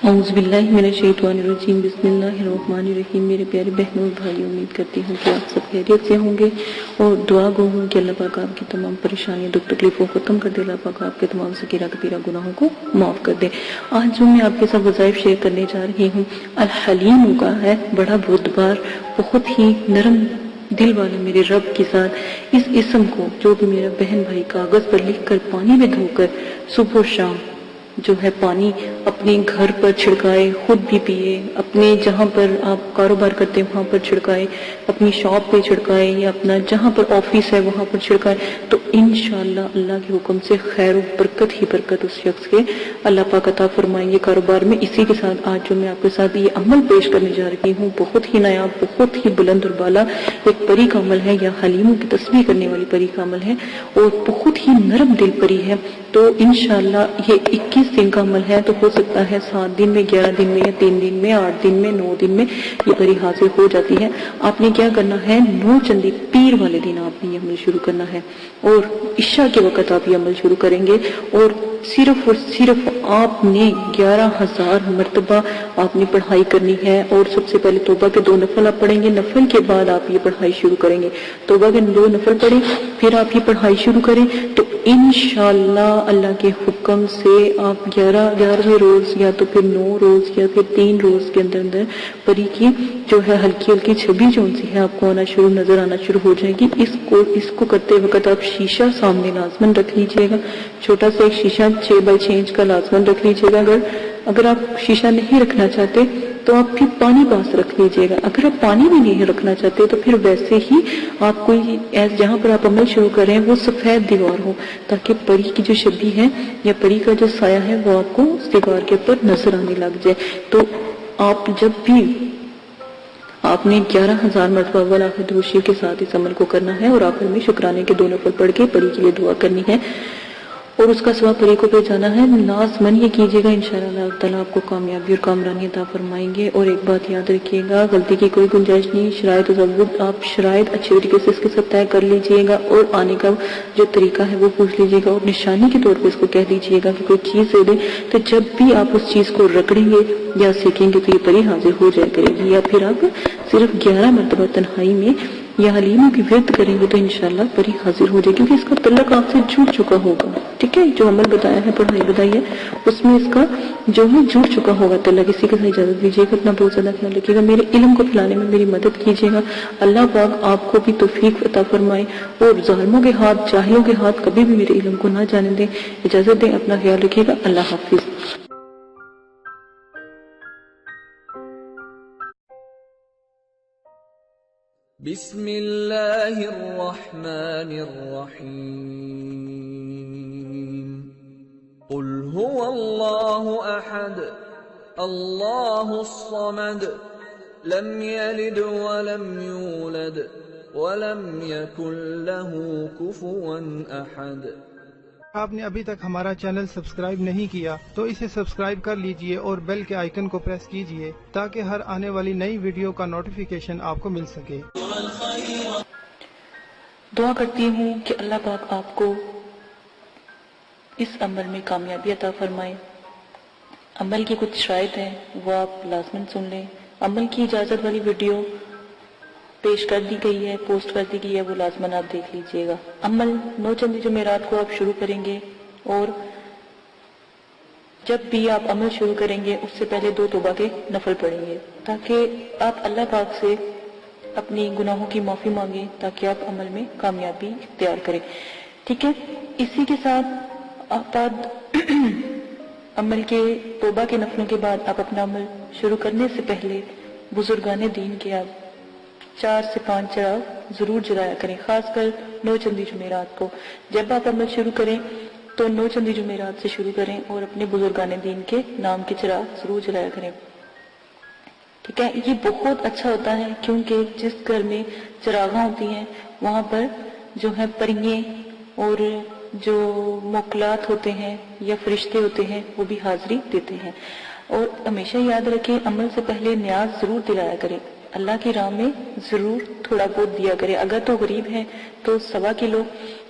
اعوذ باللہ من الشیطان الرجیم، بسم اللہ الرحمن الرحیم۔ میرے پیارے بہنوں اور بھائی، امید کرتی ہوں کہ آپ سب خیریت سے ہوں گے اور دعا گو ہوں کہ اللہ پاک آپ کی تمام پریشانیوں دکھ تکلیفوں کو ختم کر دے، اللہ پاک آپ کے تمام صغیرہ کبیرہ گناہوں کو معاف کر دے۔ آج جو میں آپ کے ساتھ وظائف شیئر کرنے جا رہی ہوں، الحلیم کا ہے، بڑا بردبار، بہت ہی نرم دل والے میرے رب کے ساتھ اس اسم کو جو بھی میرا بہن بھائی کاغذ پر لکھ کر پانی میں دھو کر صبح و شام جو ہے پانی اپنے گھر پر چھڑکائے، خود بھی پیئے، اپنے جہاں پر آپ کاروبار کرتے ہیں وہاں پر چھڑکائے، اپنی شاپ پہ چھڑکائے یا اپنا جہاں پر آفس ہے وہاں پر چھڑکائے، تو انشاءاللہ اللہ کے حکم سے خیر و برکت ہی برکت اس شخص کے اللہ پاک عطا فرمائیں گے کاروبار میں۔ اسی کے ساتھ آج جو میں آپ کے ساتھ یہ عمل پیش کرنے جا رہی ہوں، بہت ہی نایاب، بہت ہی بلند اور بالا ایک پری کا عمل ہے، یا حلیموں کی تسبیح کرنے والی پری کا عمل ہے، اور بہت ہی نرم دل پری ہے۔ تو انشاءاللہ یہ 21 دن کا عمل ہے، تو ہو سکتا ہے 7 دن میں، 11 دن میں، یا 3 دن میں، 8 دن میں، 9 دن میں یہ پری حاصل ہو جاتی ہے۔ آپ نے کیا کرنا ہے، 9 چندی پیر والے دن آپ نے یہ عمل شروع کرنا ہے، اور عشاء کے وقت آپ یہ عمل شروع کریں گے، اور صرف آپ نے 11,000 مرتبہ آپ نے پڑھائی کرنی ہے۔ اور سب سے پہلے توبہ کے 2 نفل آپ پڑھیں گے، نفل کے بعد آپ یہ پڑھائی شروع کریں گے۔ توبہ کے 2 نفل پڑھیں، پھر آپ یہ پڑھائی شروع کریں، تو انشاءاللہ اللہ کے حکم سے آپ 11ویں روز یا تو پھر 9 روز یا پھر 3 روز کے اندر پری کی جو ہے ہلکی ہلکی چھبی جو سی ہے آپ کو نظر آنا شروع ہو جائے گی۔ اس کو کرتے وقت آپ شیشہ سامنے لازمن رکھ لیجئے گا، چھوٹا سا ایک شیشہ 6x6 انچ کا لازمن رکھ لیجئے گا۔ اگر آپ شیشہ نہیں رکھنا چاہتے تو آپ پھر پانی پاس رکھ لیجئے گا۔ اگر آپ پانی بھی نہیں رکھنا چاہتے تو پھر ویسے ہی آپ کوئی جہاں پر آپ عمل شروع کریں وہ سفید دیوار ہو، تاکہ پری کی جو شبیہ ہے یا پری کا جو سایہ ہے وہ آپ کو اس دیوار کے اوپر نظر آنے لگ جائے۔ تو آپ جب بھی آپ نے 11,000 مرتبہ اول آخر درود شریف کے ساتھ اس عمل کو کرنا ہے، اور آخر میں شکرانے کے 2 نفل پڑھ کے پری کے لیے دعا کرنی ہے، اور اس کا ثواب پری کو بھیجانا ہے۔ لازمن یہ کیجیے گا، انشاءاللہ اللہ تعالیٰ آپ کو کامیابی اور کامرانی عطا فرمائیں گے۔ اور ایک بات یاد رکھیے گا، غلطی کی کوئی گنجائش نہیں، شرائط و ضوابط آپ شرائط اچھے طریقے سے اس کے ساتھ طے کر لیجئے گا، اور آنے کا جو طریقہ ہے وہ پوچھ لیجئے گا، اور نشانی کے طور پہ اس کو کہہ دیجئے گا کہ کوئی چیز دے دیں، تو جب بھی آپ اس چیز کو رگڑیں گے یا سیکھیں گے تو یہ پری حاضر ہو جائے کرے گی۔ یا پھر آپ صرف 11 مرتبہ تنہائی میں یا حلیموں کی ورد کریں گے تو انشاءاللہ پری حاضر ہو جائے، کیونکہ اس کا تعلق آپ سے جڑ چکا ہوگا۔ ٹھیک ہے، جو عمل بتایا ہے، پڑھائی بتائی ہے، اس میں اس کا جو ہے جڑ چکا ہوگا تعلق۔ اسی کے ساتھ اجازت دیجیے گا، اپنا بہت زیادہ خیال رکھیے گا، میرے علم کو پھیلانے میں میری مدد کیجیے گا۔ اللہ پاک آپ کو بھی توفیق عطا فرمائے، اور ظالموں کے ہاتھ، جاہلوں کے ہاتھ کبھی بھی میرے علم کو نہ جانے دیں۔ اجازت دیں، اپنا خیال رکھیے گا، اللہ حافظ۔ بسم اللہ الرحمن الرحیم، قل هو اللہ احد اللہ الصمد لم یلد ولم یولد ولم یکن له کفوا احد۔ آپ نے ابھی تک ہمارا چینل سبسکرائب نہیں کیا تو اسے سبسکرائب کر لیجئے اور بیل کے آئیکن کو پریس کیجئے تاکہ ہر آنے والی نئی ویڈیو کا نوٹیفیکیشن آپ کو مل سکے۔ دعا کرتی ہوں کہ اللہ پاک آپ کو اس عمل میں کامیابی عطا فرمائے۔ عمل کی کچھ شرائط ہیں وہ آپ لازماً سن لیں۔ عمل کی اجازت والی ویڈیو پیش کر دی گئی ہے، پوسٹ کر دی گئی ہے، وہ لازماً آپ دیکھ لیجئے گا۔ عمل 9 چندی جمعرات کو آپ شروع کریں گے، اور جب بھی آپ عمل شروع کریں گے اس سے پہلے 2 توبہ کے نفل پڑھیں گے، تاکہ آپ اللہ پاک سے اپنی گناہوں کی معافی مانگیں، تاکہ آپ عمل میں کامیابی اختیار کریں۔ ٹھیک ہے، اسی کے ساتھ آپ عمل کے توبہ کے نفلوں کے بعد آپ اپنا عمل شروع کرنے سے پہلے بزرگان دین کے آپ 4 سے 5 چراغ ضرور جلایا کریں، خاص کر 9 چندی جمعرات کو۔ جب آپ عمل شروع کریں تو 9 چندی جمعرات سے شروع کریں، اور اپنے بزرگان دین کے نام کے چراغ ضرور جلایا کریں۔ ٹھیک ہے، یہ بہت اچھا ہوتا ہے، کیونکہ جس گھر میں چراغاں ہوتی ہیں وہاں پر جو ہے پریے اور جو موکلات ہوتے ہیں یا فرشتے ہوتے ہیں وہ بھی حاضری دیتے ہیں۔ اور ہمیشہ یاد رکھیں، عمل سے پہلے نیاز ضرور دلایا کریں، اللہ کی راہ میں ضرور تھوڑا بہت دیا کریں۔ اگر تو غریب ہیں تو 1.25 کلو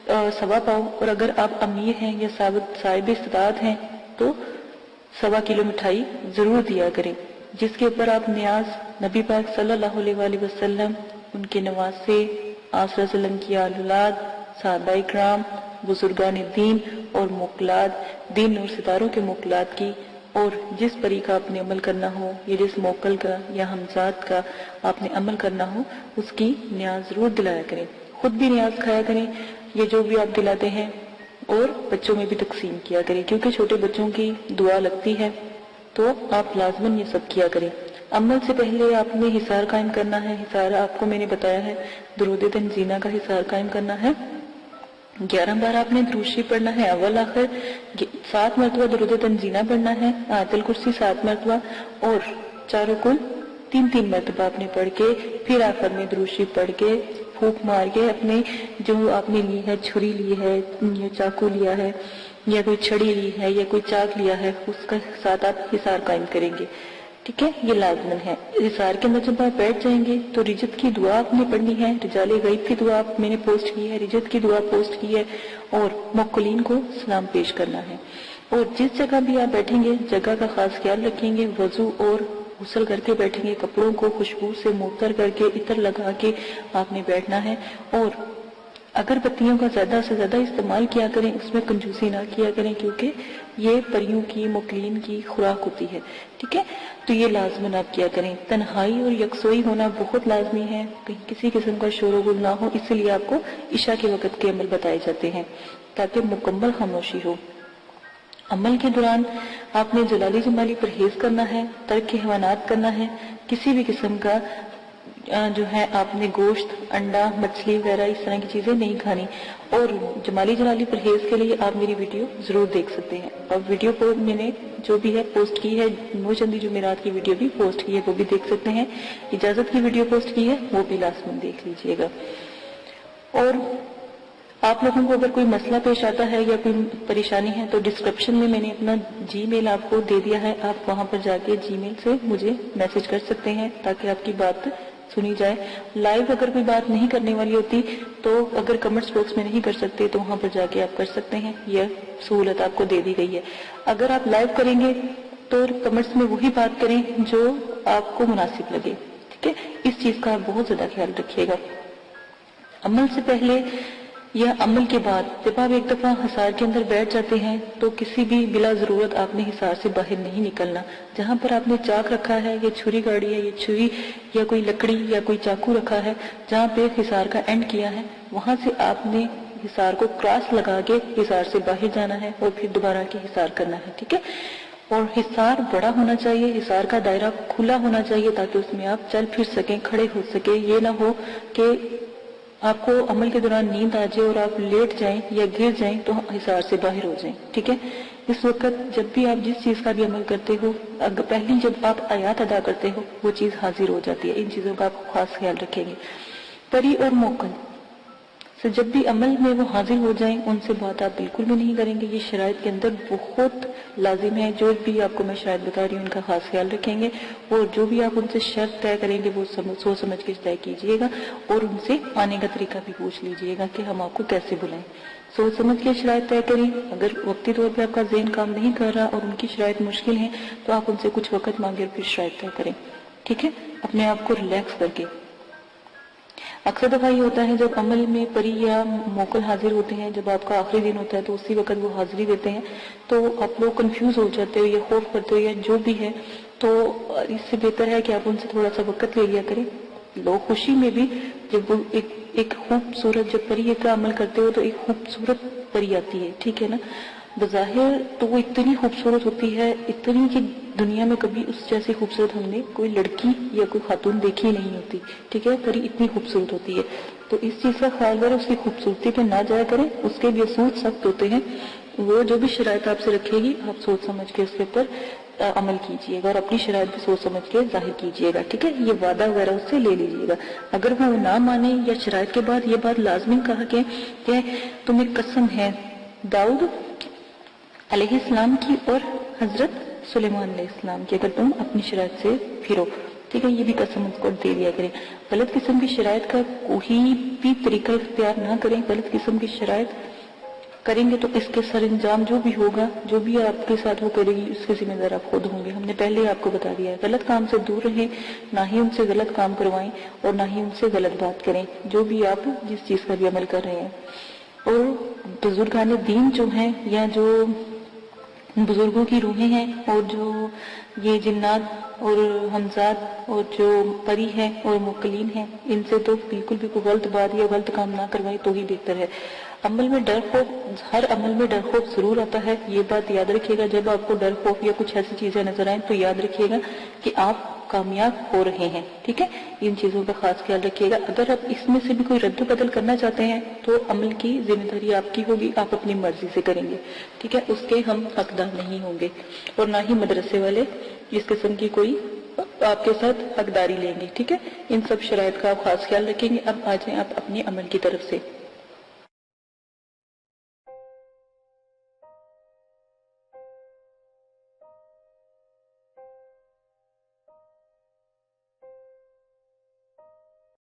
1.25 پاؤ، اور اگر آپ امیر ہیں یا صاحب استطاعت ہیں تو 1.25 किलो मिठाई जरूर दिया करें, जिसके ऊपर आप नियाज नबी पाक सल्लल्लाहु अलैहि वसल्लम, उनके नवासे, आसरा सल्लम की औलाद, सहाबा इकराम, बुजुर्गान दीन और मुकलाद, दीन और सितारों के मुकलाद की, और जिस परी का आपने अमल करना हो या जिस मोकल का या हमजाद का आपने अमल करना हो, उसकी न्याज जरूर दिलाया करें। खुद भी न्याज खाया करें, ये जो भी आप दिलाते हैं, और बच्चों में भी तकसीम किया करें, क्योंकि छोटे बच्चों की दुआ लगती है, तो आप लाजमन ये सब किया करें। अमल से पहले आपने हिसार कायम करना है। हिसार आपको मैंने बताया है, दुरूद तंजीना का हिसार कायम करना है। 11 बार आपने दुरूद शरीफ पढ़ना है, अव्वल आखिर 7 मरतबा दुरूद तंजीना पढ़ना है, आयतुल कुर्सी 7 मरतबा, और चारों कुल 3-3 मरतबा आपने पढ़ के फिर आखिर में दुरूद शरीफ पढ़ के फूंक मार के अपने जो आपने ली है, छुरी ली है या चाकू लिया है या कोई छड़ी ली है या कोई चाक लिया है, उसका साथ आप हिसार कायम करेंगे। ठीक है, ये लाजमन है। हिसार के अंदर जब आप बैठ जाएंगे तो रिजत की दुआ आपने पढ़नी है, रिजाले गैब की दुआ मैंने पोस्ट की है, रिजत की दुआ पोस्ट की है, और मुक्कलीन को सलाम पेश करना है। और जिस जगह भी आप बैठेंगे, जगह का खास ख्याल रखेंगे, वजू और गुस्ल करके बैठेंगे, कपड़ों को खुशबू से मुअत्तर करके इतर लगा के आपने बैठना है, और अगरबत्तियों का ज्यादा से ज्यादा इस्तेमाल किया करें, उसमें कंजूसी ना किया करें, क्योंकि ये परियों की, मुकलीन की खुराक होती है। ठीक है, तो ये लाजमन आप किया करें। तन्हाई और यकसोई होना बहुत लाजमी है, कहीं किसी किस्म का शोर गुल ना हो, इसलिए आपको इशा के वक्त के अमल बताए जाते हैं ताकि मुकम्मल खामोशी हो। अमल के दौरान आपने जलाली जमाली परहेज करना है, तर्क हैवानात करना है, किसी भी किस्म का जो है आपने गोश्त, अंडा, मछली वगैरह इस तरह की चीजें नहीं खानी। और जमाली जलाली परहेज के लिए आप मेरी वीडियो जरूर देख सकते हैं, और वीडियो को मैंने जो भी है पोस्ट की है, नूरचंदी जुमेरात की वीडियो भी पोस्ट की है, वो भी देख सकते हैं। इजाजत की वीडियो पोस्ट की है, वो भी लाजमन देख लीजिएगा। और आप लोगों को अगर कोई मसला पेश आता है या कोई परेशानी है तो डिस्क्रिप्शन में मैंने अपना जीमेल आपको दे दिया है, आप वहां पर जाके जीमेल से मुझे मैसेज कर सकते हैं ताकि आपकी बात सुनी जाए। लाइव अगर कोई बात नहीं करने वाली होती तो अगर कमेंट्स बॉक्स में नहीं कर सकते तो वहां पर जाके आप कर सकते हैं, यह सहूलत आपको दे दी गई है। अगर आप लाइव करेंगे तो कमेंट्स में वही बात करें जो आपको मुनासिब लगे। ठीक है, इस चीज का आप बहुत ज्यादा ख्याल रखिएगा। अमल से पहले या अमल के बाद जब आप एक दफा हिसार के अंदर बैठ जाते हैं तो किसी भी बिला जरूरत आपने हिसार से बाहर नहीं निकलना। जहां पर आपने चाक रखा है या छुरी गाड़ी है, या छुरी या कोई लकड़ी या कोई चाकू रखा है, जहां पे हिसार का एंड किया है, वहां से आपने हिसार को क्रॉस लगा के हिसार से बाहर जाना है और फिर दोबारा के हिसार करना है। ठीक है, और हिसार बड़ा होना चाहिए, हिसार का दायरा खुला होना चाहिए ताकि उसमें आप चल फिर सकें, खड़े हो सके। ये ना हो कि आपको अमल के दौरान नींद आ जाए और आप लेट जाएं या गिर जाएं तो हिसार से बाहर हो जाएं। ठीक है, इस वक्त जब भी आप जिस चीज का भी अमल करते हो, अगर पहली जब आप आयात अदा करते हो वो चीज हाजिर हो जाती है। इन चीजों का आप खास ख्याल रखेंगे। परी और मोकल से जब भी अमल में वो हाजिर हो जाएं उनसे बात आप बिल्कुल भी नहीं करेंगे। ये शराइत के अंदर बहुत लाजिम है। जो भी आपको मैं शराइत बता रही हूँ उनका खास ख्याल रखेंगे, और जो भी आप उनसे शर्त तय करेंगे वो सोच समझ के तय कीजिएगा, और उनसे आने का तरीका भी पूछ लीजिएगा कि हम आपको कैसे बुलाएं। सोच समझ के शराइत तय करें। अगर वक्ती तौर पर आपका ज़हन काम नहीं कर रहा और उनकी शराइत मुश्किल है तो आप उनसे कुछ वक्त मांगे और फिर शराइत तय करें। ठीक है, अपने आप को रिलैक्स करके। अक्सर दफा ये होता है जब अमल में परी या मोकल हाजिर होते हैं, जब आपका आखिरी दिन होता है तो उसी वक्त वो हाजिरी देते हैं, तो आप लोग कंफ्यूज हो जाते हो या खौफ करते हो या जो भी है। तो इससे बेहतर है कि आप उनसे थोड़ा सा वक्त ले लिया करें। लोग खुशी में भी जब वो एक खूबसूरत जब परी का अमल करते हो तो एक खूबसूरत परी आती है। ठीक है ना, बज़ाहिर तो वो इतनी खूबसूरत होती है, इतनी कि दुनिया में कभी उस जैसी खूबसूरत हमने कोई लड़की या कोई खातून देखी नहीं होती। ठीक है, परी इतनी खूबसूरत होती है, तो इस चीज का ख्याल करें, उसकी खूबसूरती पे ना जाया करें। उसके भी असूल सख्त होते हैं, वो जो भी शराइत आपसे रखेगी आप सोच समझ के उसके ऊपर अमल कीजिएगा और अपनी शराइत भी सोच समझ के जाहिर कीजिएगा। ठीक है, ये वादा वगैरह उससे ले लीजिएगा। अगर वो ना माने या शराइत के बाद ये बात लाजमी कहा कि तुम्हें कसम है दाऊद अलैहिस्सलाम की और हजरत सुलेमान अलैहिस्सलाम की, अगर तुम अपनी शराइत से फिरो। ठीक है, ये भी कसम उसको दे दिया करें। गलत किस्म की शराइत का कोई भी तरीका इख्तियार ना करें। गलत किस्म की शराइत करेंगे तो इसके सर अंजाम जो भी होगा, जो भी आपके साथ वो करेगी, उसके जिम्मेदार आप खुद होंगे। हमने पहले ही आपको बता दिया है, गलत काम से दूर रहें, ना ही उनसे गलत काम करवाएं और ना ही उनसे गलत बात करें, जो भी आप जिस चीज का भी अमल कर रहे हैं। और बुजुर्गान दीन जो हैं, या जो बुजुर्गों की रूहें हैं, और जो ये जिन्नात और हमजात और जो परी है और मुक्कलीन हैं, इनसे तो बिल्कुल भी कोई गलत बात या गलत काम ना करवाए तो ही बेहतर है। अमल में डर खौफ, हर अमल में डर खौफ जरूर आता है, ये बात याद रखिएगा। जब आपको डर खौफ या कुछ ऐसी चीजें नजर आए तो याद रखिएगा कि आप कामयाब हो रहे हैं, ठीक है। इन चीजों का खास ख्याल रखिएगा। अगर आप इसमें से भी कोई रद्द बदल करना चाहते हैं तो अमल की जिम्मेदारी आपकी होगी, आप अपनी मर्जी से करेंगे, ठीक है। उसके हम हकदार नहीं होंगे और ना ही मदरसे वाले इस किस्म की कोई आपके साथ हकदारी लेंगे, ठीक है। इन सब शराइत का आप खास ख्याल रखेंगे। अब आ जाए आप अपने अमल की तरफ से।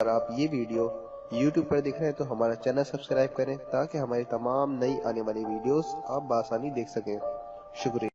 अगर आप ये वीडियो YouTube पर देख रहे हैं तो हमारा चैनल सब्सक्राइब करें ताकि हमारी तमाम नई आने वाली वीडियोस आप बआसानी देख सकें। शुक्रिया।